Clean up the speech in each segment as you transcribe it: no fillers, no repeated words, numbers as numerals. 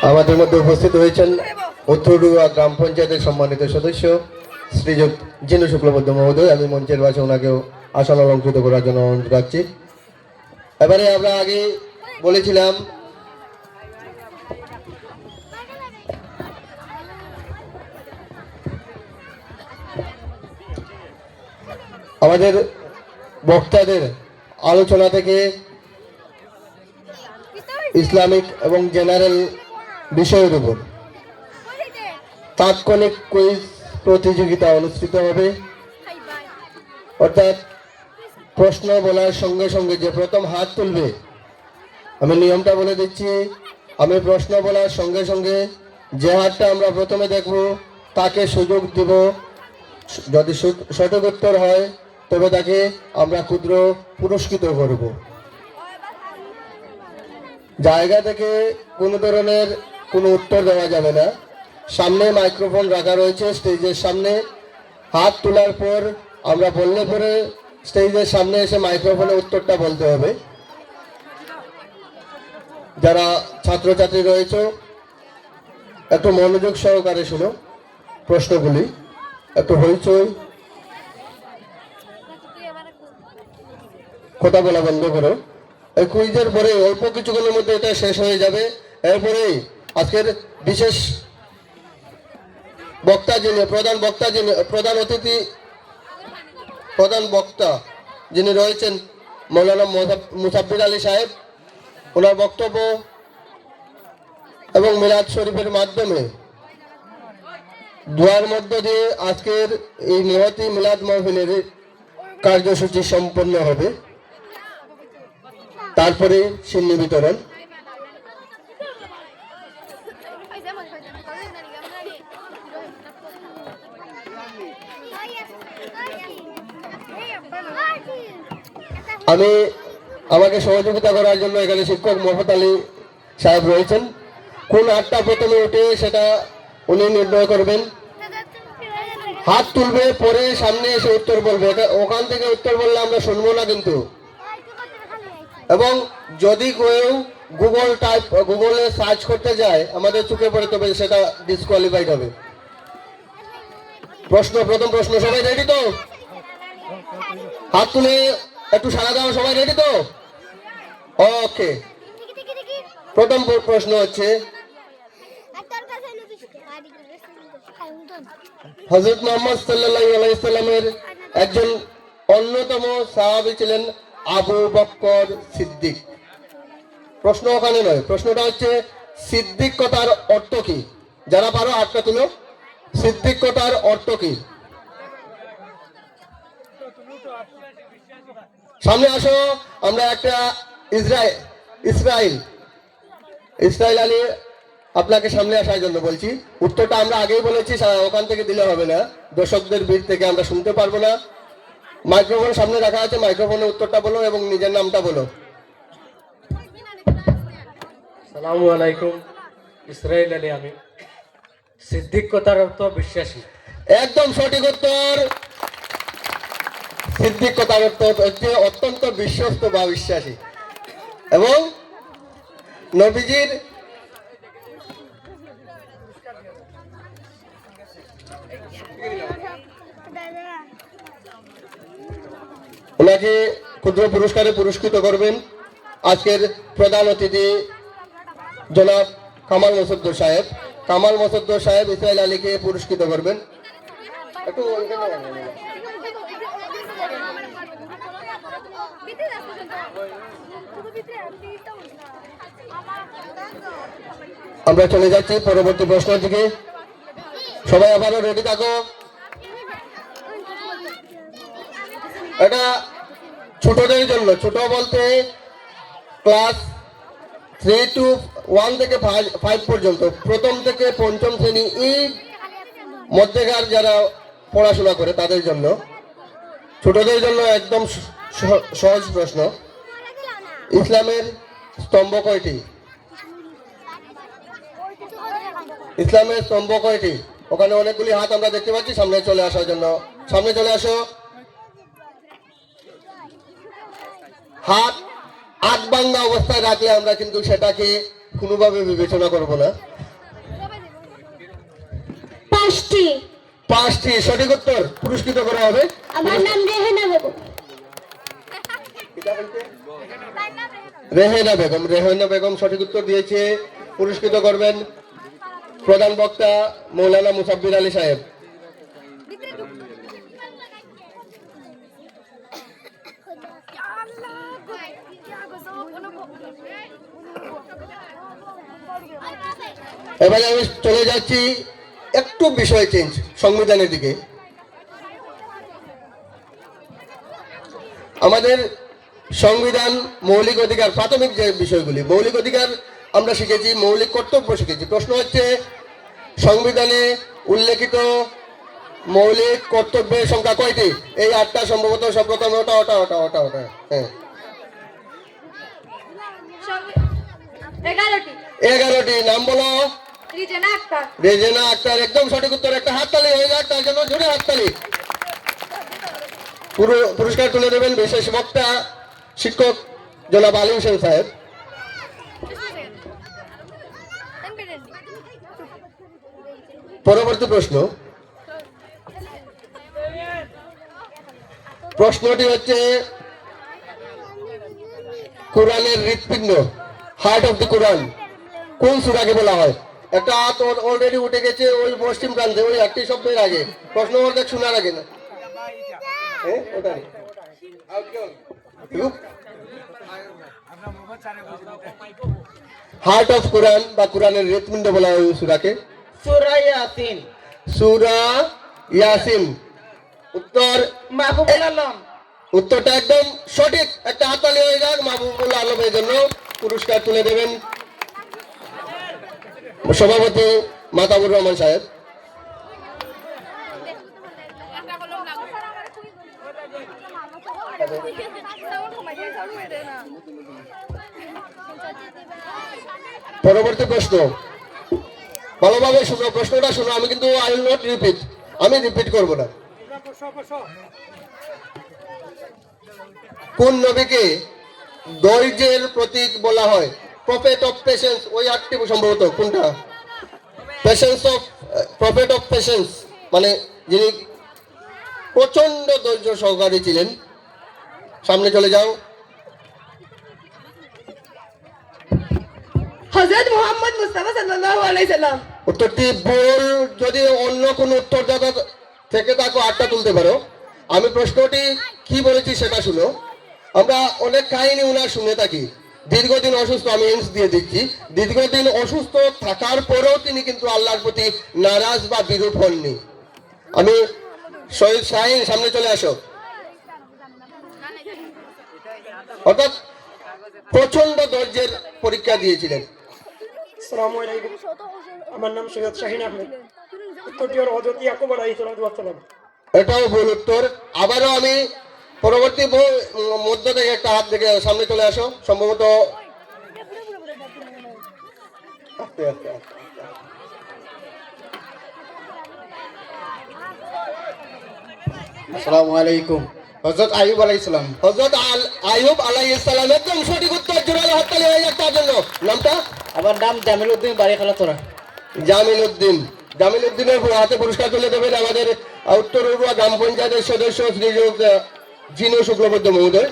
আমাদের মধ্যে উপস্থিত হয়েছেন উত্তরডুয়া গ্রাম পঞ্চায়েতের সম্মানিত সদস্য শ্রীযুক্ত জিনু শুক্লবৈদ্য মহোদয়। আমি মঞ্চের পাশে ওনাকেও আসন অলঙ্কৃত করার জন্য অনুরোধ রাখছি। এবারে আমরা আগে বলেছিলাম আমাদের বক্তাদের আলোচনা থেকে ইসলামিক এবং জেনারেল বিষয়ের উপর তাৎক্ষণিক কুইজ প্রতিযোগিতা অনুষ্ঠিত হবে। অর্থাৎ প্রশ্ন বলার সঙ্গে সঙ্গে যে প্রথম হাত তুলবে, আমি নিয়মটা বলে দিচ্ছি, আমি প্রশ্ন বলার সঙ্গে সঙ্গে যে হাতটা আমরা প্রথমে দেখব তাকে সুযোগ দেব। যদি সঠিক উত্তর হয় তবে তাকে আমরা ক্ষুদ্র পুরস্কৃত করব। জায়গা থেকে কোনো ধরনের কোনো উত্তর দেওয়া যাবে না। সামনে মাইক্রোফোন রাখা রয়েছে স্টেজের সামনে। হাত তোলার পর আমরা বললে পরে স্টেজের সামনে এসে মাইক্রোফোনে উত্তরটা বলতে হবে। যারা ছাত্রছাত্রী রয়েছে একটু মনোযোগ সহকারে শুনো প্রশ্নগুলি, একটু হইচই কথা বলা বন্ধ করো। এই কুইজের পরে অল্প কিছুক্ষণের মধ্যে এটা শেষ হয়ে যাবে। এরপরেই আজকের বিশেষ বক্তা যিনি প্রধান বক্তা যিনি রয়েছেন মৌলানা মুসাফির আলী সাহেব, ওনার বক্তব্য এবং মিলাদ শরীফের মাধ্যমে দোয়ার মধ্য দিয়ে আজকের এই নিহতি মিলাদ মাহফিলের কার্যসূচি সম্পন্ন হবে। তারপরে সিন্নি বিতরণ। আমাকে সহযোগিতা করার জন্য এখানে শিক্ষক মোহাম্মদ আলী সাহেব রয়েছেন। কোন হাতটা প্রথমে উঠে সেটা উনি নির্ণয় করবেন। হাত তুলবে, পরে সামনে এসে উত্তর বলবে। ওখান থেকে উত্তর বললে আমরা শুনবো না কিন্তু। এবং যদি কেউ গুগলে সার্চ করতে যায় আমাদের চোখে পড়ে, তবে সেটা ডিসকোয়ালিফাইড হবে। প্রথম প্রশ্ন, সবাই রেডি তো? হাত তুলে একটু সাড়া দাও, সবাই রেডি তো? ওকে, প্রথম প্রশ্ন হচ্ছে, হযরত মুহাম্মদ সাল্লাল্লাহু আলাইহি সাল্লামের একজন অন্যতম সাহাবী ছিলেন আবু বকর সিদ্দিক। প্রশ্ন ওখানে নয়, প্রশ্নটা হচ্ছে সিদ্দিক কথার অর্থ কি? যারা পারো হাতটা তুলো। সিদ্দিক কথার অর্থ কি? সামনে আসো। আমরা একটা ইসরাইল আলী আপনাকে সামনে আসার জন্য বলছি। উত্তরটা আমরা আগেই বলেছি, ওখান থেকে দিলে হবে না, দর্শকদের ভিড় থেকে আমরা শুনতে পারবো না। মাইক্রোফোন সামনে রাখা আছে, মাইক্রোফোনে উত্তরটা বলো এবং নিজের নামটা বলো। আসসালামু আলাইকুম, ইসরাইল আলী আমি। সিদ্দিক কথার অর্থ বিশ্বাসী। একদম সঠিক উত্তর। সিদ্দিক কথার অর্থ হচ্ছে অত্যন্ত বিশ্বস্ত বা বিশ্বাসী। এবং নবীজির ওনাকে ক্ষুদ্র পুরস্কারে পুরস্কৃত করবেন আজকের প্রধান অতিথি জনাব কামাল মোসাদ্দেক সাহেব। কামাল মোসাদ্দেক সাহেব ইসরাইল আলীকে পুরস্কৃত করবেন। একটু আমরা চলে যাচ্ছি পরবর্তী প্রশ্নের দিকে। সবাই আবারও রেডি থাকো। এটা ছোটদের জন্য, ছোট বলতে ক্লাস 3 to 1 থেকে 5 পর্যন্ত, প্রথম থেকে পঞ্চম শ্রেণী এই মধ্যেকার যারা পড়াশোনা করে তাদের জন্য, ছোটদের জন্য একদম সহজ প্রশ্ন। ইসলামের স্তম্ভ কয়টি? ইসলামের স্তম্ভ কয়টি? ওখানে অনেকগুলি হাত আমরা দেখতে পাচ্ছি। সামনে চলে আসার জন্য, সামনে চলে আসো। হাত ভাঙ্গা অবস্থায় রাখলে আমরা কিন্তু সেটাকে কোনোভাবে বিবেচনা করব না। 5টি। 5টি সঠিক উত্তর পুরস্কৃত করা হবে। আমার নাম রেহেনা বেগম। রেহেনা বেগম সঠিক উত্তর দিয়েছে। পুরস্কৃত করবেন প্রধান বক্তা মৌলানা মুসাব্বির আলী সাহেব। এবারে আমি চলে যাচ্ছি একটু বিষয় চেঞ্জ, সংবিধানের দিকে। আমাদের সংবিধান মৌলিক অধিকার, প্রাথমিক যে বিষয়গুলি মৌলিক অধিকার আমরা শিখেছি, মৌলিক কর্তব্য শিখেছি। প্রশ্ন হচ্ছে সংবিধানে উল্লেখিত মৌলিক কর্তব্যের সংখ্যা কয়টি? এই 8টা সম্ভবত। সবপ্রথম ওটা হ্যাঁ 11টি। নাম বলো। রেজেনা আক্তার একদম সঠিক উত্তর। একটা হাততালি হয়ে যাক তার জন্য, জোরে হাততালি। পুরস্কার তুলে দেবেন বিশেষ বক্তা শিক্ষক জনাব আলী হোসেন সাহেব। পরবর্তী প্রশ্নটি হচ্ছে কোরআনের হৃৎপিণ্ড, হার্ট অফ দি কোরআন কোন সূরাকে বলা হয়? একটা হাত অলরেডি উঠে গেছে ওই পশ্চিম প্রান্তে, ওই একটি শব্দের আগে। প্রশ্ন অর্ধেক শোনার আগে না। হার্ট অফ কোরআন বা কোরআনের হৃৎপিণ্ড বলা হয় সূরাকে। সূরা ইয়াসিন। সূরা ইয়াসিন। উত্তর মাহবুবুল আলম। উত্তরটা একদম সঠিক। একটা হাততালি হয়ে যাক মাহবুবুল আলমের জন্য। পুরস্কার তুলে দেবেন সভাপতি মাতাবুর রহমান সাহেব। পরবর্তী প্রশ্ন, ভালোভাবে শুনো, প্রশ্নটা শুনো। আমি কিন্তু আই উইল নট রিপিট, আমি রিপিট করব না। কোন নবীকে ধৈর্যের প্রতীক বলা হয়? Prophet of patience. ওই 8টি সম্ভবত কোনটা? প্রফেট অফ পেশেন্স মানে যিনি প্রচন্ড ধৈর্য সহকারী ছিলেন। সামনে চলে যাও। হযরত মুহাম্মদ মুস্তাফা সাল্লাল্লাহু আলাইহি সাল্লাম। উত্তরটি ভুল। যদি অন্য কোন উত্তরদাতা থেকে থাকো 8টা তুলতে পারো। আমি প্রশ্নটি কি বলেছি সেটা শুনো। আমরা অনেক কাহিনী উনার শুনে থাকি। দীর্ঘদিন অসুস্থ, আমি এন্স দিয়ে দিচ্ছি, দীর্ঘদিন অসুস্থ থাকার পরেও তিনি কিন্তু আল্লাহর প্রতি নারাজ বা বিরূপ হননি। আমি শহীদ শাহিন, সামনে চলে আসো। অর্থাৎ প্রচন্ড ধৈর্যের পরীক্ষা দিয়েছিলেন। আসসালামু আলাইকুম, আমার নাম সৈয়দ শাহিন আহমেদ। উত্তরটি হল হযরত ইয়াকুব আলাইহিস সালাম। এটাও ভুল উত্তর। আবারও আমি পরবর্তী মধ্য থেকে একটা হাত থেকে সামনে চলে আসো। সম্ভবত আসসালামু আলাইকুম। হযরত আইয়ুব আলাইহিস সালাম। হযরত আইয়ুব আলাইহিস সালাম একদম সঠিক উত্তর। জোরালো হাততালি হয়ে যাক তার জন্য। নামটা? আমার নাম জামিল উদ্দিন, বাড়ি খালাতরা। জামিল উদ্দিনের হাতে পুরস্কার তুলে দেবেন আমাদের উত্তর উড়ুয়া গ্রাম পঞ্চায়েতের সদস্য শ্রীযুক্ত জিনু শুক্লবৈদ্য মহোদয়।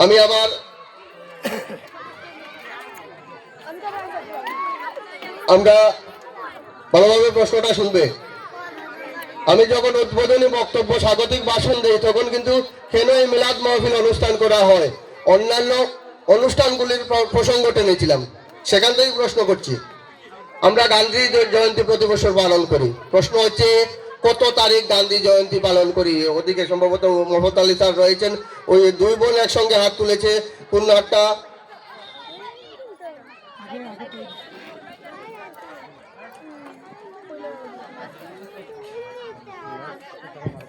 আমি আবার আমরা ভালোভাবে প্রশ্নটা শুনবে। আমি যখন উদ্বোধনী বক্তব্য স্বাগতিক ভাষণ দিই তখন কিন্তু কেন এই মিলাদ মাহফিল অনুষ্ঠান করা হয়, অন্যান্য অনুষ্ঠানগুলির প্রসঙ্গ টেনেছিলাম। সেখান থেকেই প্রশ্ন করছি। আমরা গান্ধী জয়ন্তী প্রতি বছর পালন করি। প্রশ্ন হচ্ছে কত তারিখ গান্ধী জয়ন্তী পালন করি? ওদিকে সম্ভবত মোহাম্মদ আলী স্যার রয়েছেন। ওই 2 বোন একসঙ্গে হাত তুলেছে। কোন হাতটা?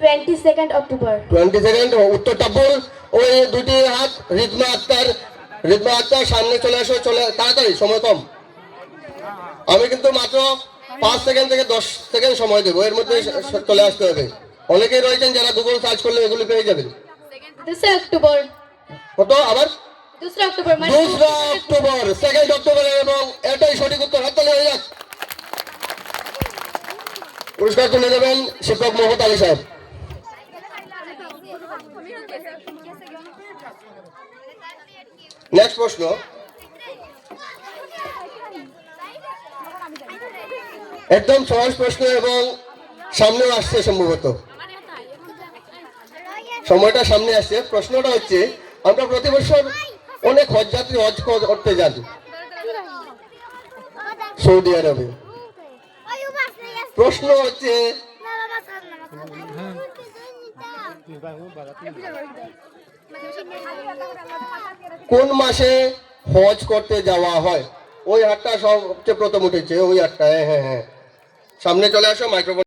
22 অক্টোবর। 22 উত্তরটা ভুল। ওই 2টি হাত। রিজমা আক্তার সামনে চলে আসো। চলে তাড়াতাড়ি, সময় কম। আমি কিন্তু মাত্র 5 সেকেন্ড থেকে 10 সেকেন্ড সময় দেবো, এর মধ্যে চলে আসতে হবে। অনেকেই রয়েছেন যারা গুগল সার্চ করলে এগুলি পেয়ে যাবেন। 2 অক্টোবর কত আবার 2 অক্টোবর মানে 2 অক্টোবর, 2 অক্টোবর, এবং এটাই সঠিক উত্তর। হাততালি হয়ে যাক। পুরস্কার তুলে দেবেন শিক্ষক মোহাম্মদ আলী সাহেব। নেক্সট প্রশ্ন, একদম সহজ প্রশ্ন এবং সামনে আসছে সম্ভবত, সময়টা সামনে আসছে। প্রশ্নটা হচ্ছে, আমরা প্রতি বছর অনেক হজ যাত্রী হজ করতে যান সৌদি আরবে। প্রশ্ন হচ্ছে কোন মাসে হজ করতে যাওয়া হয়? ওই হাতটা সবচেয়ে প্রথম উঠেছে, ওই হাতটা। হ্যাঁ হ্যাঁ হ্যাঁ, সামনে চলে আসো, মাইক্রোফোন।